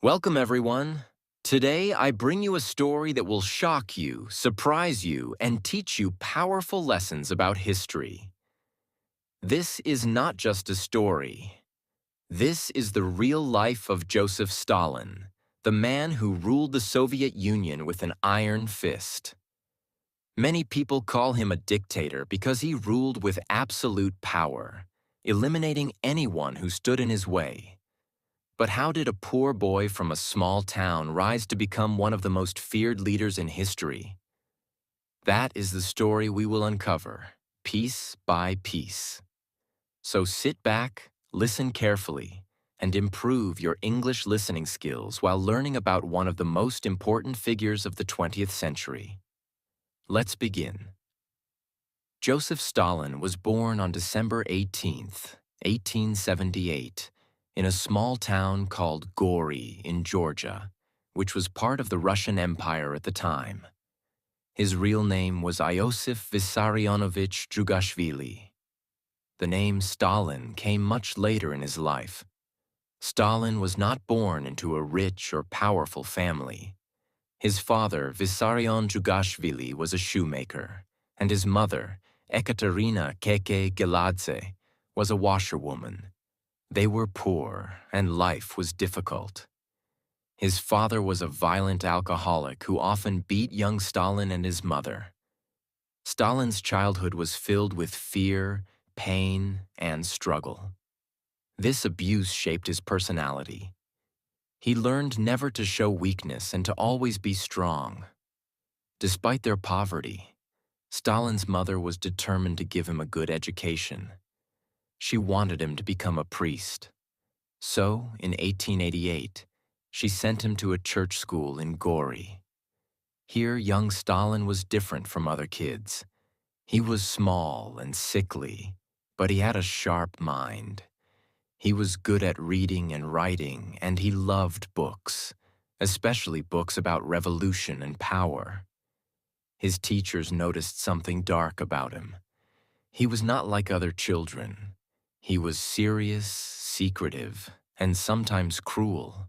Welcome, everyone. Today, I bring you a story that will shock you, surprise you, and teach you powerful lessons about history. This is not just a story. This is the real life of Joseph Stalin, the man who ruled the Soviet Union with an iron fist. Many people call him a dictator because he ruled with absolute power, eliminating anyone who stood in his way. But how did a poor boy from a small town rise to become one of the most feared leaders in history? That is the story we will uncover, piece by piece. So sit back, listen carefully, and improve your English listening skills while learning about one of the most important figures of the 20th century. Let's begin. Joseph Stalin was born on December 18, 1878, in a small town called Gori in Georgia, which was part of the Russian Empire at the time. His real name was Iosif Vissarionovich Djugashvili. The name Stalin came much later in his life. Stalin was not born into a rich or powerful family. His father, Vissarion Djugashvili, was a shoemaker, and his mother, Ekaterina Keke Geladze, was a washerwoman. They were poor, and life was difficult. His father was a violent alcoholic who often beat young Stalin and his mother. Stalin's childhood was filled with fear, pain, and struggle. This abuse shaped his personality. He learned never to show weakness and to always be strong. Despite their poverty, Stalin's mother was determined to give him a good education. She wanted him to become a priest. So, in 1888, she sent him to a church school in Gori. Here, young Stalin was different from other kids. He was small and sickly, but he had a sharp mind. He was good at reading and writing, and he loved books, especially books about revolution and power. His teachers noticed something dark about him. He was not like other children. He was serious, secretive, and sometimes cruel.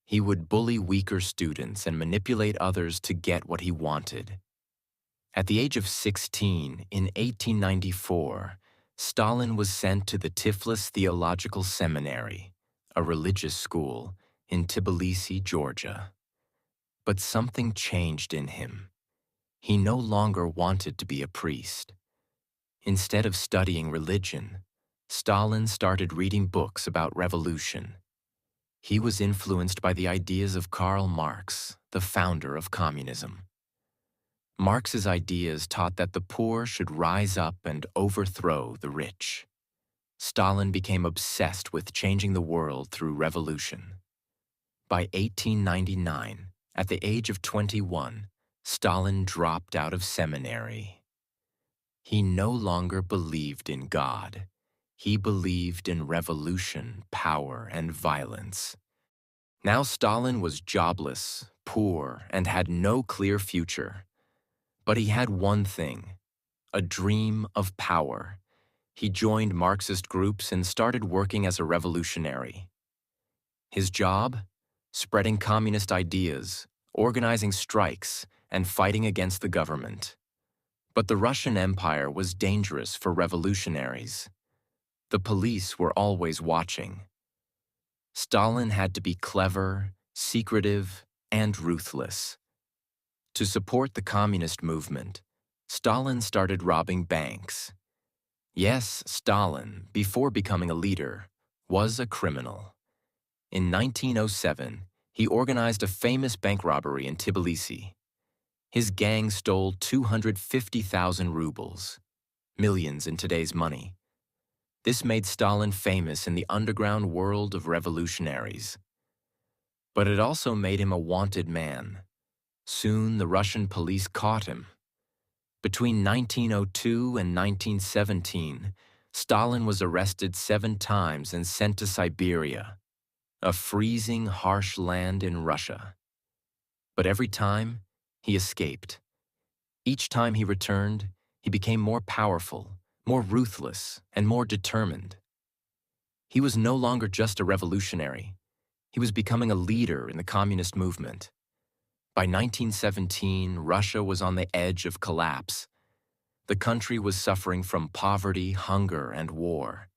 He would bully weaker students and manipulate others to get what he wanted. At the age of 16, in 1894, Stalin was sent to the Tiflis Theological Seminary, a religious school, in Tbilisi, Georgia. But something changed in him. He no longer wanted to be a priest. Instead of studying religion, Stalin started reading books about revolution. He was influenced by the ideas of Karl Marx, the founder of communism. Marx's ideas taught that the poor should rise up and overthrow the rich. Stalin became obsessed with changing the world through revolution. By 1899, at the age of 21, Stalin dropped out of seminary. He no longer believed in God. He believed in revolution, power, and violence. Now Stalin was jobless, poor, and had no clear future. But he had one thing, a dream of power. He joined Marxist groups and started working as a revolutionary. His job? Spreading communist ideas, organizing strikes, and fighting against the government. But the Russian Empire was dangerous for revolutionaries. The police were always watching. Stalin had to be clever, secretive, and ruthless. To support the communist movement, Stalin started robbing banks. Yes, Stalin, before becoming a leader, was a criminal. In 1907, he organized a famous bank robbery in Tbilisi. His gang stole 250,000 rubles, millions in today's money. This made Stalin famous in the underground world of revolutionaries. But it also made him a wanted man. Soon the Russian police caught him. Between 1902 and 1917, Stalin was arrested 7 times and sent to Siberia, a freezing, harsh land in Russia. But every time, he escaped. Each time he returned, he became more powerful, more ruthless, and more determined. He was no longer just a revolutionary. He was becoming a leader in the communist movement. By 1917, Russia was on the edge of collapse. The country was suffering from poverty, hunger, and war.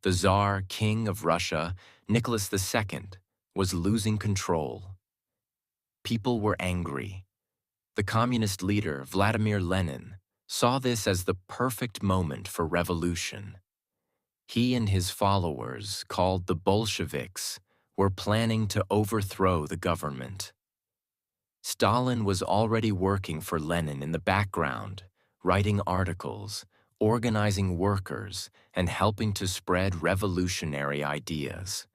The Tsar King of Russia, Nicholas II, was losing control. People were angry. The communist leader, Vladimir Lenin, saw this as the perfect moment for revolution. He and his followers, called the Bolsheviks, were planning to overthrow the government. Stalin was already working for Lenin in the background, writing articles, organizing workers, and helping to spread revolutionary ideas.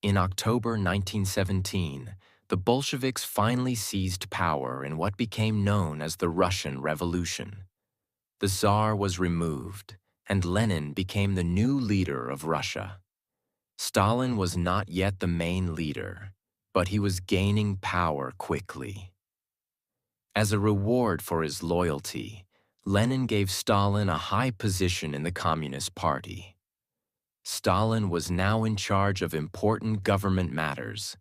In October 1917, the Bolsheviks finally seized power in what became known as the Russian Revolution. The Tsar was removed, and Lenin became the new leader of Russia. Stalin was not yet the main leader, but he was gaining power quickly. As a reward for his loyalty, Lenin gave Stalin a high position in the Communist Party. Stalin was now in charge of important government matters,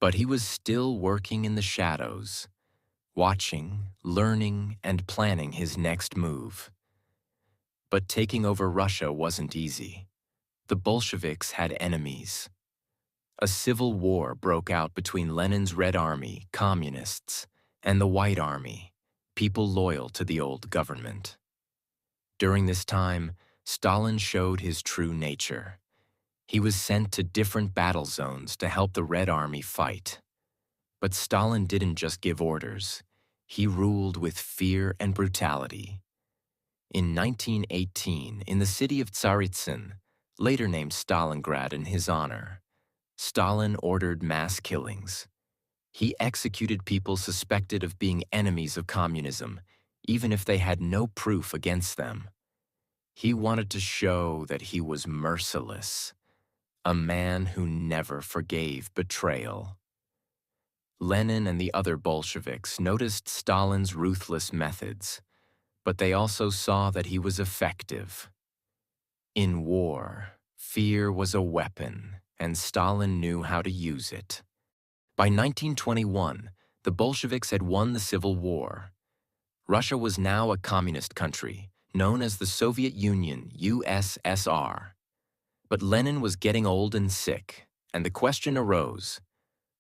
but he was still working in the shadows, watching, learning, and planning his next move. But taking over Russia wasn't easy. The Bolsheviks had enemies. A civil war broke out between Lenin's Red Army, communists, and the White Army, people loyal to the old government. During this time, Stalin showed his true nature. He was sent to different battle zones to help the Red Army fight. But Stalin didn't just give orders. He ruled with fear and brutality. In 1918, in the city of Tsaritsyn, later named Stalingrad in his honor, Stalin ordered mass killings. He executed people suspected of being enemies of communism, even if they had no proof against them. He wanted to show that he was merciless, a man who never forgave betrayal. Lenin and the other Bolsheviks noticed Stalin's ruthless methods, but they also saw that he was effective. In war, fear was a weapon, and Stalin knew how to use it. By 1921, the Bolsheviks had won the Civil War. Russia was now a communist country, known as the Soviet Union, USSR. But Lenin was getting old and sick, and the question arose,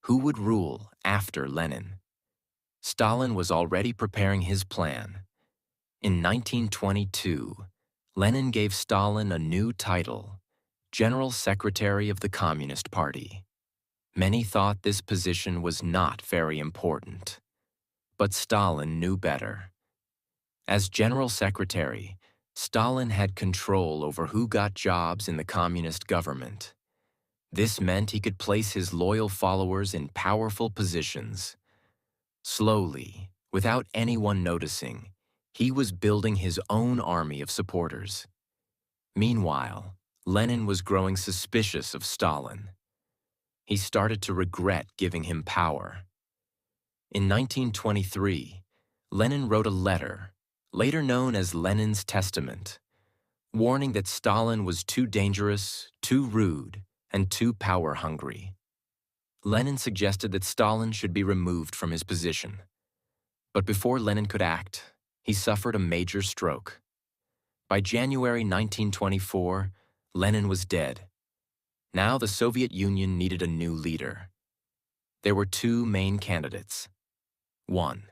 who would rule after Lenin? Stalin was already preparing his plan. In 1922, Lenin gave Stalin a new title, General Secretary of the Communist Party. Many thought this position was not very important. But Stalin knew better. As General Secretary, Stalin had control over who got jobs in the communist government. This meant he could place his loyal followers in powerful positions. Slowly, without anyone noticing, he was building his own army of supporters. Meanwhile, Lenin was growing suspicious of Stalin. He started to regret giving him power. In 1923, Lenin wrote a letter, later known as Lenin's Testament, warning that Stalin was too dangerous, too rude, and too power-hungry. Lenin suggested that Stalin should be removed from his position. But before Lenin could act, he suffered a major stroke. By January 1924, Lenin was dead. Now the Soviet Union needed a new leader. There were two main candidates. 1.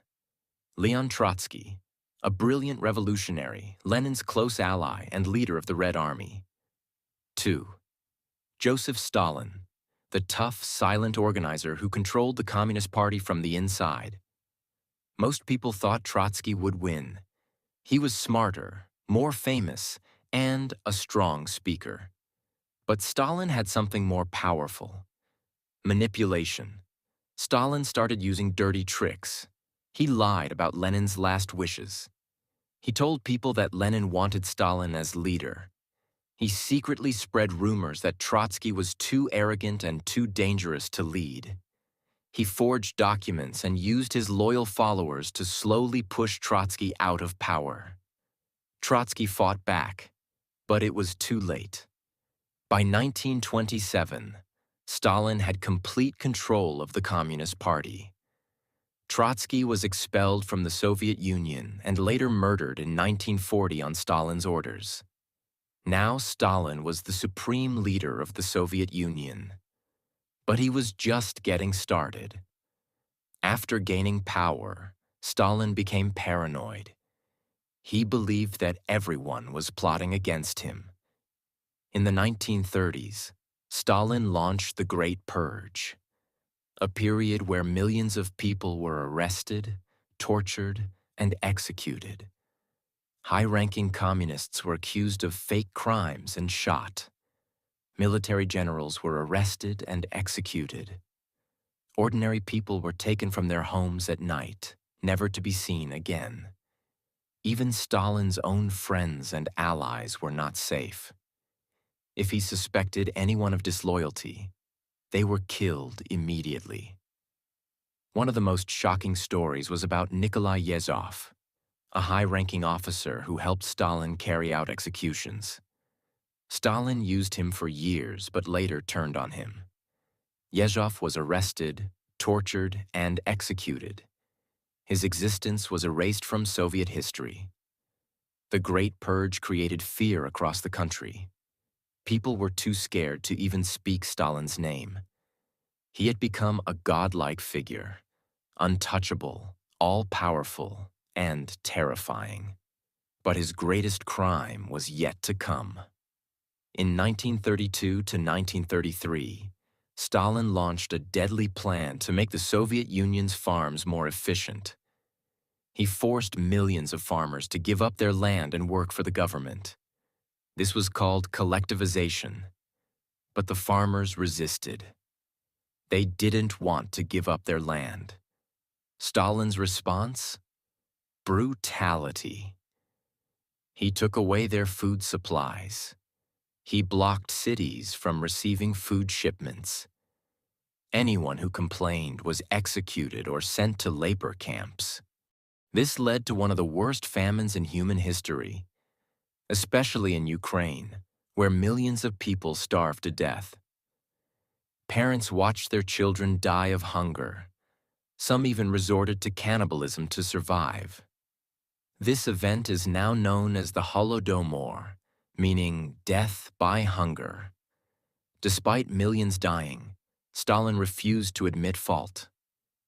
Leon Trotsky, a brilliant revolutionary, Lenin's close ally and leader of the Red Army. 2. Joseph Stalin, the tough, silent organizer who controlled the Communist Party from the inside. Most people thought Trotsky would win. He was smarter, more famous, and a strong speaker. But Stalin had something more powerful: manipulation. Stalin started using dirty tricks. He lied about Lenin's last wishes. He told people that Lenin wanted Stalin as leader. He secretly spread rumors that Trotsky was too arrogant and too dangerous to lead. He forged documents and used his loyal followers to slowly push Trotsky out of power. Trotsky fought back, but it was too late. By 1927, Stalin had complete control of the Communist Party. Trotsky was expelled from the Soviet Union and later murdered in 1940 on Stalin's orders. Now Stalin was the supreme leader of the Soviet Union. But he was just getting started. After gaining power, Stalin became paranoid. He believed that everyone was plotting against him. In the 1930s, Stalin launched the Great Purge, a period where millions of people were arrested, tortured, and executed. High-ranking communists were accused of fake crimes and shot. Military generals were arrested and executed. Ordinary people were taken from their homes at night, never to be seen again. Even Stalin's own friends and allies were not safe. If he suspected anyone of disloyalty, they were killed immediately. One of the most shocking stories was about Nikolai Yezhov, a high-ranking officer who helped Stalin carry out executions. Stalin used him for years, but later turned on him. Yezhov was arrested, tortured, and executed. His existence was erased from Soviet history. The Great Purge created fear across the country. People were too scared to even speak Stalin's name. He had become a godlike figure, untouchable, all-powerful, and terrifying. But his greatest crime was yet to come. In 1932 to 1933, Stalin launched a deadly plan to make the Soviet Union's farms more efficient. He forced millions of farmers to give up their land and work for the government. This was called collectivization. But the farmers resisted. They didn't want to give up their land. Stalin's response? Brutality. He took away their food supplies. He blocked cities from receiving food shipments. Anyone who complained was executed or sent to labor camps. This led to one of the worst famines in human history, especially in Ukraine, where millions of people starved to death. Parents watched their children die of hunger. Some even resorted to cannibalism to survive. This event is now known as the Holodomor, meaning death by hunger. Despite millions dying, Stalin refused to admit fault.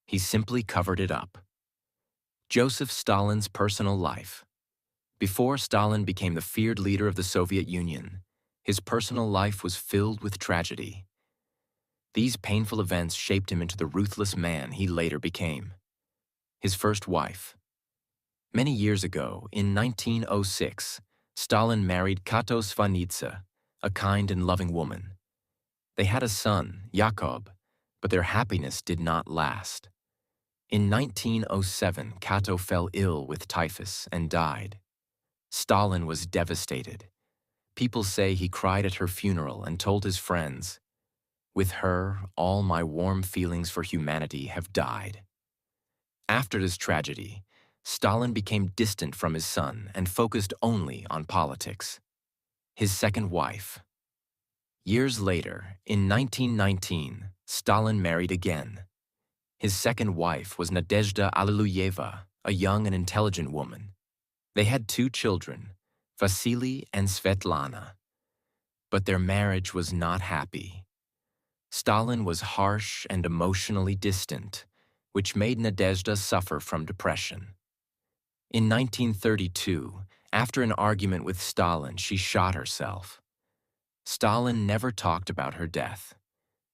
He simply covered it up. Joseph Stalin's personal life. Before Stalin became the feared leader of the Soviet Union, his personal life was filled with tragedy. These painful events shaped him into the ruthless man he later became. His first wife. Many years ago, in 1906, Stalin married Kato Svanitsa, a kind and loving woman. They had a son, Yakov, but their happiness did not last. In 1907, Kato fell ill with typhus and died. Stalin was devastated. People say he cried at her funeral and told his friends, "With her, all my warm feelings for humanity have died." After this tragedy, Stalin became distant from his son and focused only on politics. His second wife. Years later, in 1919, Stalin married again. His second wife was Nadezhda Alliluyeva, a young and intelligent woman. They had 2 children, Vasily and Svetlana. But their marriage was not happy. Stalin was harsh and emotionally distant, which made Nadezhda suffer from depression. In 1932, after an argument with Stalin, she shot herself. Stalin never talked about her death.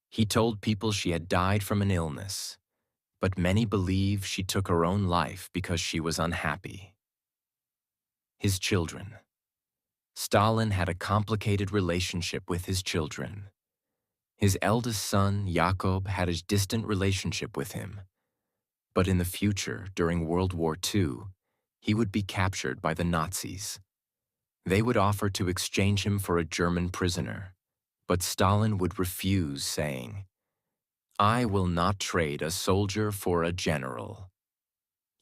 He told people she had died from an illness, but many believe she took her own life because she was unhappy. His children. Stalin had a complicated relationship with his children. His eldest son, Yakov, had a distant relationship with him. But in the future, during World War II, he would be captured by the Nazis. They would offer to exchange him for a German prisoner, but Stalin would refuse, saying, "I will not trade a soldier for a general."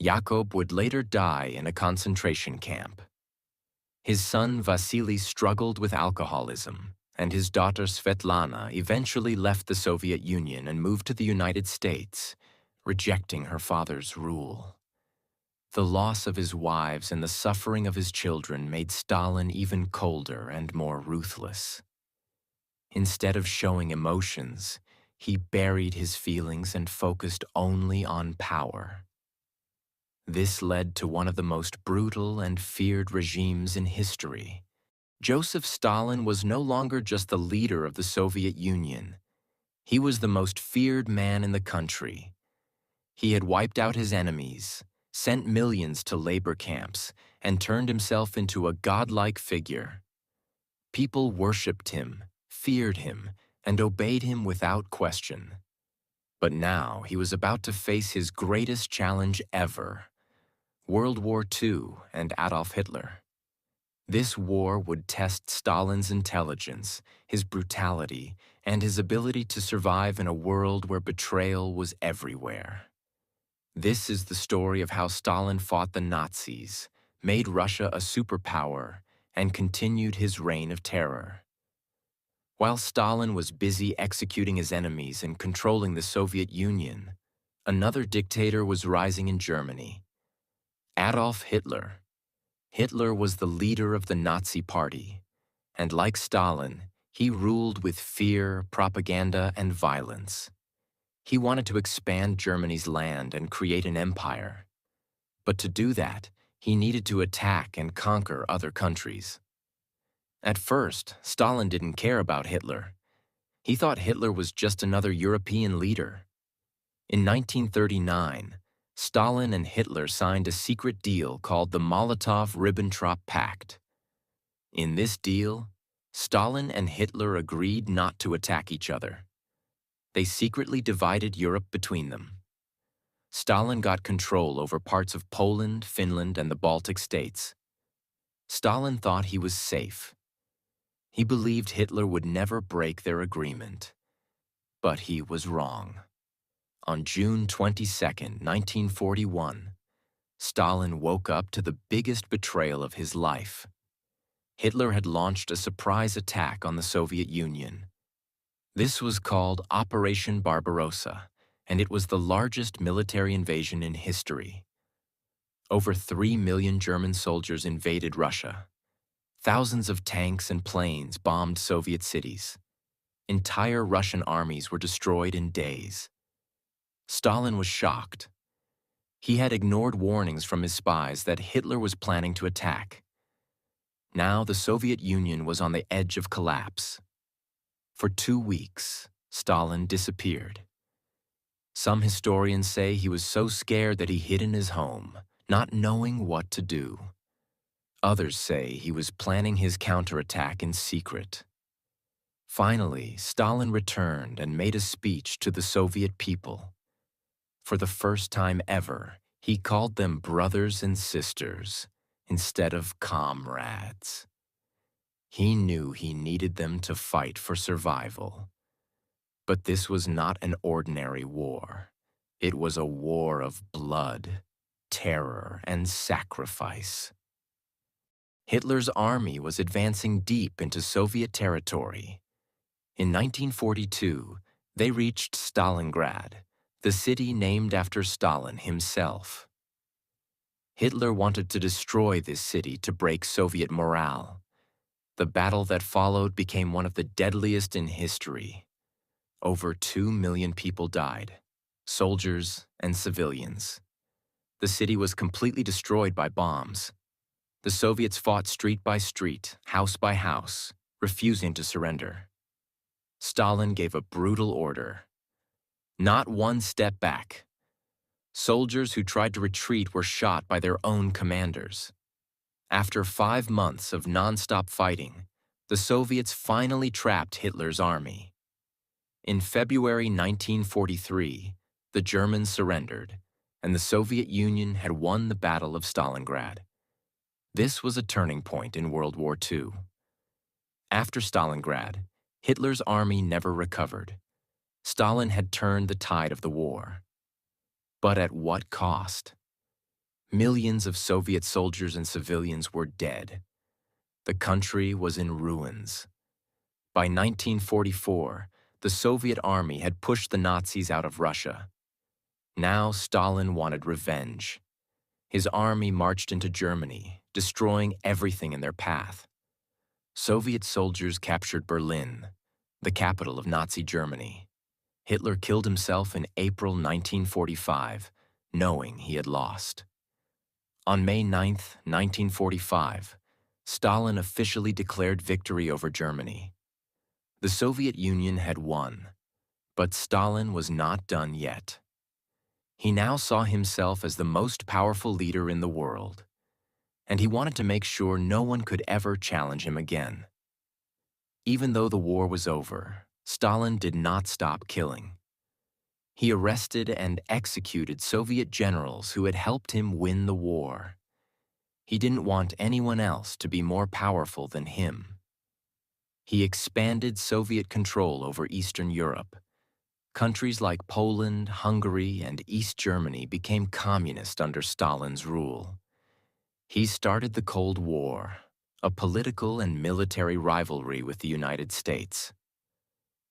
Yakov would later die in a concentration camp. His son Vasily struggled with alcoholism, and his daughter Svetlana eventually left the Soviet Union and moved to the United States, rejecting her father's rule. The loss of his wives and the suffering of his children made Stalin even colder and more ruthless. Instead of showing emotions, he buried his feelings and focused only on power. This led to one of the most brutal and feared regimes in history. Joseph Stalin was no longer just the leader of the Soviet Union. He was the most feared man in the country. He had wiped out his enemies, sent millions to labor camps, and turned himself into a godlike figure. People worshipped him, feared him, and obeyed him without question. But now he was about to face his greatest challenge ever: World War II and Adolf Hitler. This war would test Stalin's intelligence, his brutality, and his ability to survive in a world where betrayal was everywhere. This is the story of how Stalin fought the Nazis, made Russia a superpower, and continued his reign of terror. While Stalin was busy executing his enemies and controlling the Soviet Union, another dictator was rising in Germany: Adolf Hitler. Hitler was the leader of the Nazi Party, and like Stalin, he ruled with fear, propaganda, and violence. He wanted to expand Germany's land and create an empire. But to do that, he needed to attack and conquer other countries. At first, Stalin didn't care about Hitler. He thought Hitler was just another European leader. In 1939, Stalin and Hitler signed a secret deal called the Molotov-Ribbentrop Pact. In this deal, Stalin and Hitler agreed not to attack each other. They secretly divided Europe between them. Stalin got control over parts of Poland, Finland, and the Baltic states. Stalin thought he was safe. He believed Hitler would never break their agreement. But he was wrong. On June 22, 1941, Stalin woke up to the biggest betrayal of his life. Hitler had launched a surprise attack on the Soviet Union. This was called Operation Barbarossa, and it was the largest military invasion in history. Over 3 million German soldiers invaded Russia. Thousands of tanks and planes bombed Soviet cities. Entire Russian armies were destroyed in days. Stalin was shocked. He had ignored warnings from his spies that Hitler was planning to attack. Now the Soviet Union was on the edge of collapse. For 2 weeks, Stalin disappeared. Some historians say he was so scared that he hid in his home, not knowing what to do. Others say he was planning his counterattack in secret. Finally, Stalin returned and made a speech to the Soviet people. For the first time ever, he called them brothers and sisters instead of comrades. He knew he needed them to fight for survival. But this was not an ordinary war. It was a war of blood, terror, and sacrifice. Hitler's army was advancing deep into Soviet territory. In 1942, they reached Stalingrad, the city named after Stalin himself. Hitler wanted to destroy this city to break Soviet morale. The battle that followed became one of the deadliest in history. Over 2 million people died, soldiers and civilians. The city was completely destroyed by bombs. The Soviets fought street by street, house by house, refusing to surrender. Stalin gave a brutal order: not one step back. Soldiers who tried to retreat were shot by their own commanders. After 5 months of non-stop fighting, the Soviets finally trapped Hitler's army. In February 1943, the Germans surrendered, and the Soviet Union had won the Battle of Stalingrad. This was a turning point in World War II. After Stalingrad, Hitler's army never recovered. Stalin had turned the tide of the war. But at what cost? Millions of Soviet soldiers and civilians were dead. The country was in ruins. By 1944, the Soviet army had pushed the Nazis out of Russia. Now Stalin wanted revenge. His army marched into Germany, destroying everything in their path. Soviet soldiers captured Berlin, the capital of Nazi Germany. Hitler killed himself in April 1945, knowing he had lost. On May 9, 1945, Stalin officially declared victory over Germany. The Soviet Union had won, but Stalin was not done yet. He now saw himself as the most powerful leader in the world, and he wanted to make sure no one could ever challenge him again. Even though the war was over, Stalin did not stop killing. He arrested and executed Soviet generals who had helped him win the war. He didn't want anyone else to be more powerful than him. He expanded Soviet control over Eastern Europe. Countries like Poland, Hungary, and East Germany became communist under Stalin's rule. He started the Cold War, a political and military rivalry with the United States.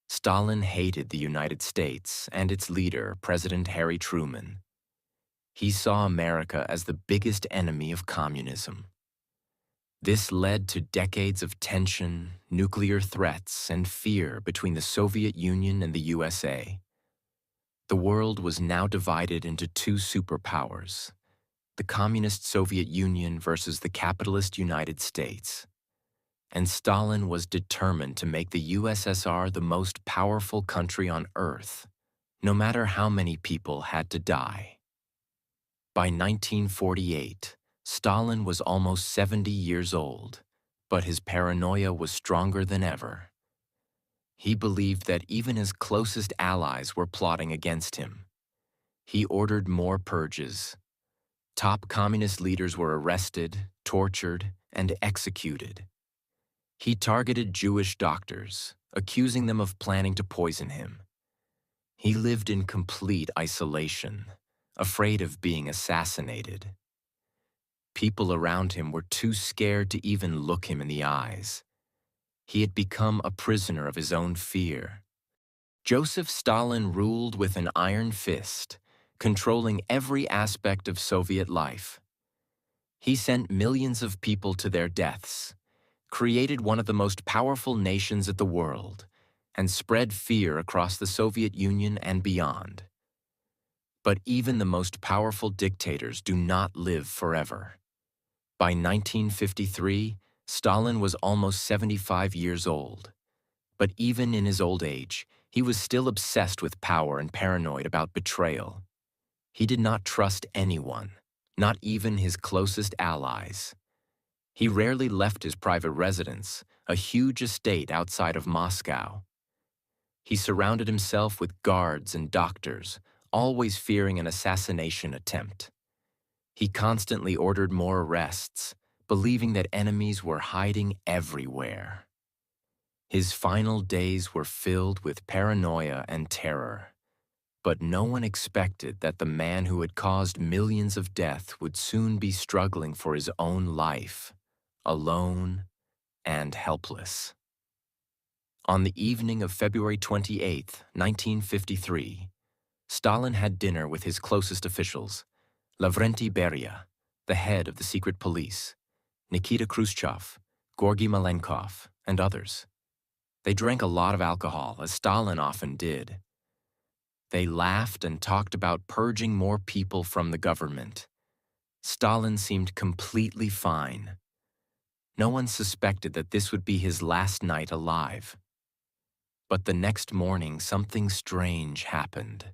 Stalin hated the United States and its leader, President Harry Truman. He saw America as the biggest enemy of communism. This led to decades of tension, nuclear threats, and fear between the Soviet Union and the USA. The world was now divided into two superpowers, the Communist Soviet Union versus the capitalist United States. And Stalin was determined to make the USSR the most powerful country on Earth, no matter how many people had to die. By 1948, Stalin was almost 70 years old, but his paranoia was stronger than ever. He believed that even his closest allies were plotting against him. He ordered more purges. Top communist leaders were arrested, tortured, and executed. He targeted Jewish doctors, accusing them of planning to poison him. He lived in complete isolation, afraid of being assassinated. People around him were too scared to even look him in the eyes. He had become a prisoner of his own fear. Joseph Stalin ruled with an iron fist, controlling every aspect of Soviet life. He sent millions of people to their deaths, created one of the most powerful nations in the world, and spread fear across the Soviet Union and beyond. But even the most powerful dictators do not live forever. By 1953, Stalin was almost 75 years old. But even in his old age, he was still obsessed with power and paranoid about betrayal. He did not trust anyone, not even his closest allies. He rarely left his private residence, a huge estate outside of Moscow. He surrounded himself with guards and doctors, always fearing an assassination attempt. He constantly ordered more arrests, believing that enemies were hiding everywhere. His final days were filled with paranoia and terror. But no one expected that the man who had caused millions of deaths would soon be struggling for his own life, alone and helpless. On the evening of February 28, 1953, Stalin had dinner with his closest officials, Lavrenti Beria, the head of the secret police, Nikita Khrushchev, Georgy Malenkov, and others. They drank a lot of alcohol, as Stalin often did. They laughed and talked about purging more people from the government. Stalin seemed completely fine. No one suspected that this would be his last night alive. But the next morning, something strange happened.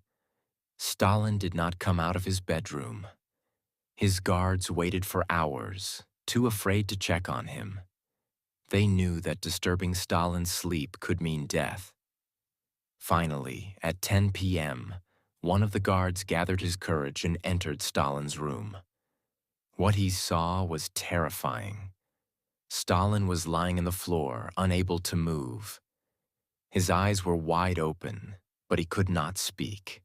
Stalin did not come out of his bedroom. His guards waited for hours, too afraid to check on him. They knew that disturbing Stalin's sleep could mean death. Finally, at 10 p.m., one of the guards gathered his courage and entered Stalin's room. What he saw was terrifying. Stalin was lying on the floor, unable to move. His eyes were wide open, but he could not speak.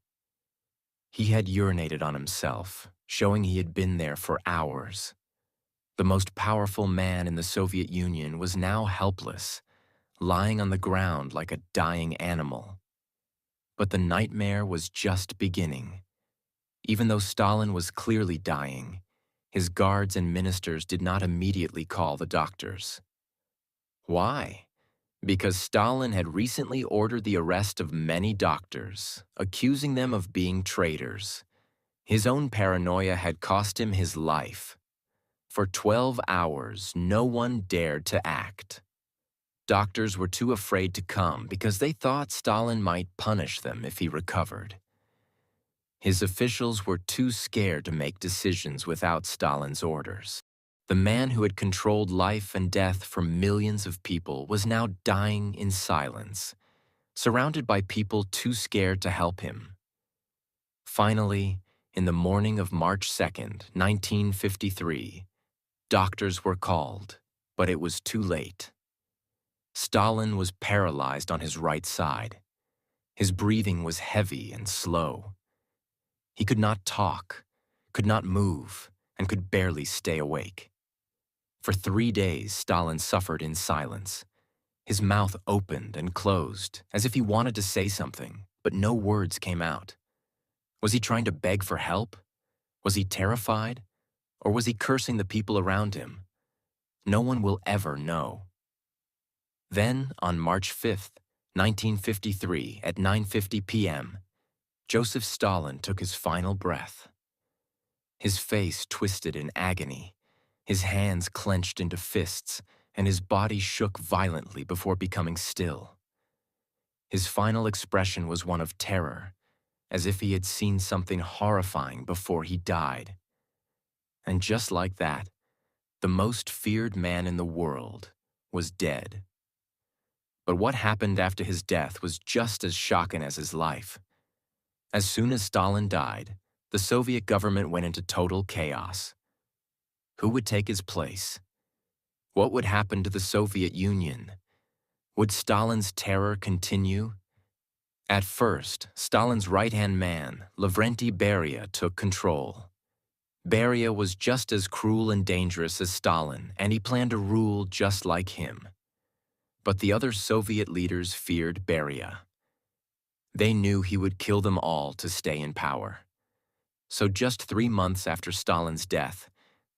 He had urinated on himself, showing he had been there for hours. The most powerful man in the Soviet Union was now helpless, lying on the ground like a dying animal. But the nightmare was just beginning. Even though Stalin was clearly dying, his guards and ministers did not immediately call the doctors. Why? Because Stalin had recently ordered the arrest of many doctors, accusing them of being traitors. His own paranoia had cost him his life. For 12 hours, no one dared to act. Doctors were too afraid to come because they thought Stalin might punish them if he recovered. His officials were too scared to make decisions without Stalin's orders. The man who had controlled life and death for millions of people was now dying in silence, surrounded by people too scared to help him. Finally, in the morning of March 2nd, 1953, doctors were called, but it was too late. Stalin was paralyzed on his right side. His breathing was heavy and slow. He could not talk, could not move, and could barely stay awake. For 3 days, Stalin suffered in silence. His mouth opened and closed, as if he wanted to say something, but no words came out. Was he trying to beg for help? Was he terrified? Or was he cursing the people around him? No one will ever know. Then, on March 5th, 1953, at 9:50 p.m., Joseph Stalin took his final breath. His face twisted in agony, his hands clenched into fists, and his body shook violently before becoming still. His final expression was one of terror, as if he had seen something horrifying before he died. And just like that, the most feared man in the world was dead. But what happened after his death was just as shocking as his life. As soon as Stalin died, the Soviet government went into total chaos. Who would take his place? What would happen to the Soviet Union? Would Stalin's terror continue? At first, Stalin's right-hand man, Lavrenti Beria, took control. Beria was just as cruel and dangerous as Stalin, and he planned to rule just like him. But the other Soviet leaders feared Beria. They knew he would kill them all to stay in power. So just 3 months after Stalin's death,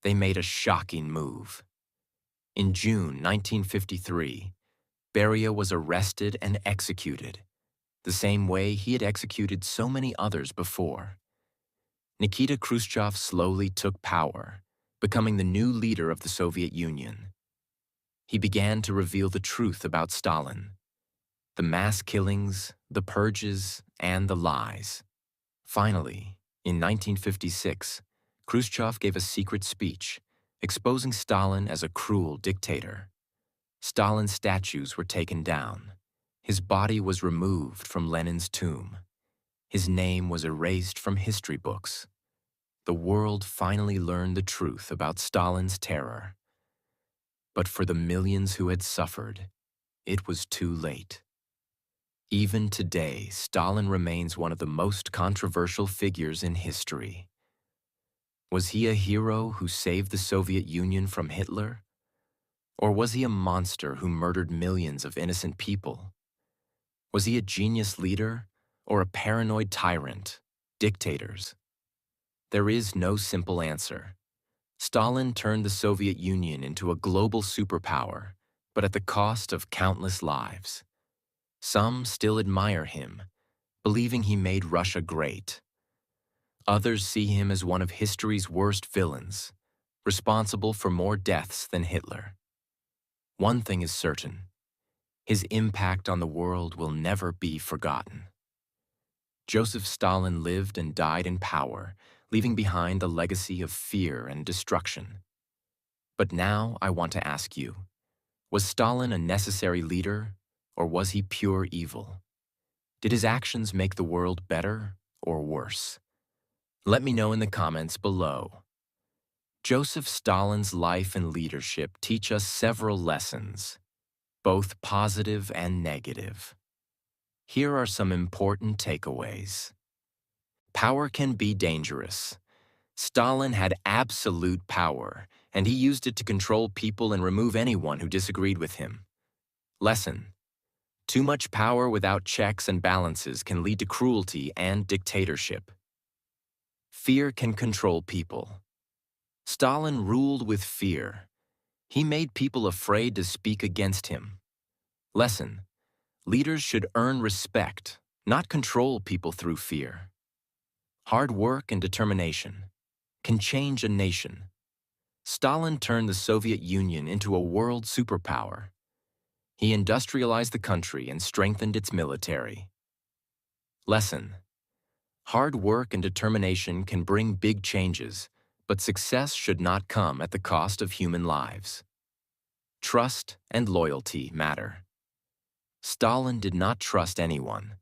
they made a shocking move. In June 1953, Beria was arrested and executed, the same way he had executed so many others before. Nikita Khrushchev slowly took power, becoming the new leader of the Soviet Union. He began to reveal the truth about Stalin, the mass killings, the purges, and the lies. Finally, in 1956, Khrushchev gave a secret speech, exposing Stalin as a cruel dictator. Stalin's statues were taken down. His body was removed from Lenin's tomb. His name was erased from history books. The world finally learned the truth about Stalin's terror. But for the millions who had suffered, it was too late. Even today, Stalin remains one of the most controversial figures in history. Was he a hero who saved the Soviet Union from Hitler? Or was he a monster who murdered millions of innocent people? Was he a genius leader or a paranoid tyrant, dictators? There is no simple answer. Stalin turned the Soviet Union into a global superpower, but at the cost of countless lives. Some still admire him, believing he made Russia great. Others see him as one of history's worst villains, responsible for more deaths than Hitler. One thing is certain: his impact on the world will never be forgotten. Joseph Stalin lived and died in power, leaving behind a legacy of fear and destruction. But now I want to ask you, was Stalin a necessary leader, or was he pure evil? Did his actions make the world better or worse? Let me know in the comments below. Joseph Stalin's life and leadership teach us several lessons, both positive and negative. Here are some important takeaways. Power can be dangerous. Stalin had absolute power, and he used it to control people and remove anyone who disagreed with him. Lesson: too much power without checks and balances can lead to cruelty and dictatorship. Fear can control people. Stalin ruled with fear. He made people afraid to speak against him. Lesson: leaders should earn respect, not control people through fear. Hard work and determination can change a nation. Stalin turned the Soviet Union into a world superpower. He industrialized the country and strengthened its military. Lesson: hard work and determination can bring big changes, but success should not come at the cost of human lives. Trust and loyalty matter. Stalin did not trust anyone,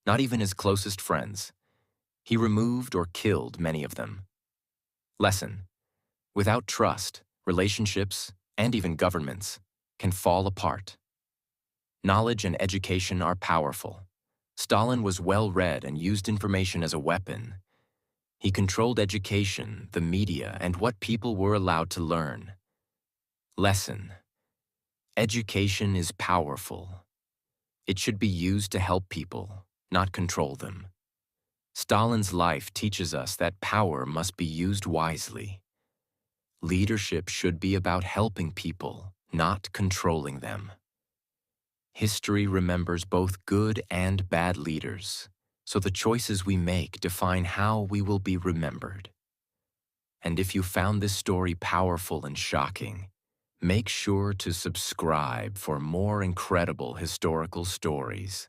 not even his closest friends. He removed or killed many of them. Lesson: without trust, relationships, and even governments can fall apart. Knowledge and education are powerful. Stalin was well-read and used information as a weapon. He controlled education, the media, and what people were allowed to learn. Lesson: education is powerful. It should be used to help people, not control them. Stalin's life teaches us that power must be used wisely. Leadership should be about helping people, not controlling them. History remembers both good and bad leaders, so the choices we make define how we will be remembered. And if you found this story powerful and shocking, make sure to subscribe for more incredible historical stories.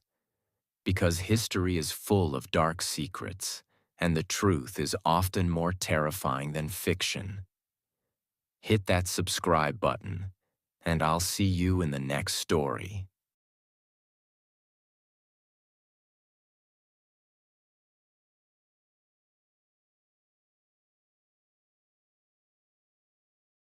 Because history is full of dark secrets, and the truth is often more terrifying than fiction. Hit that subscribe button, and I'll see you in the next story.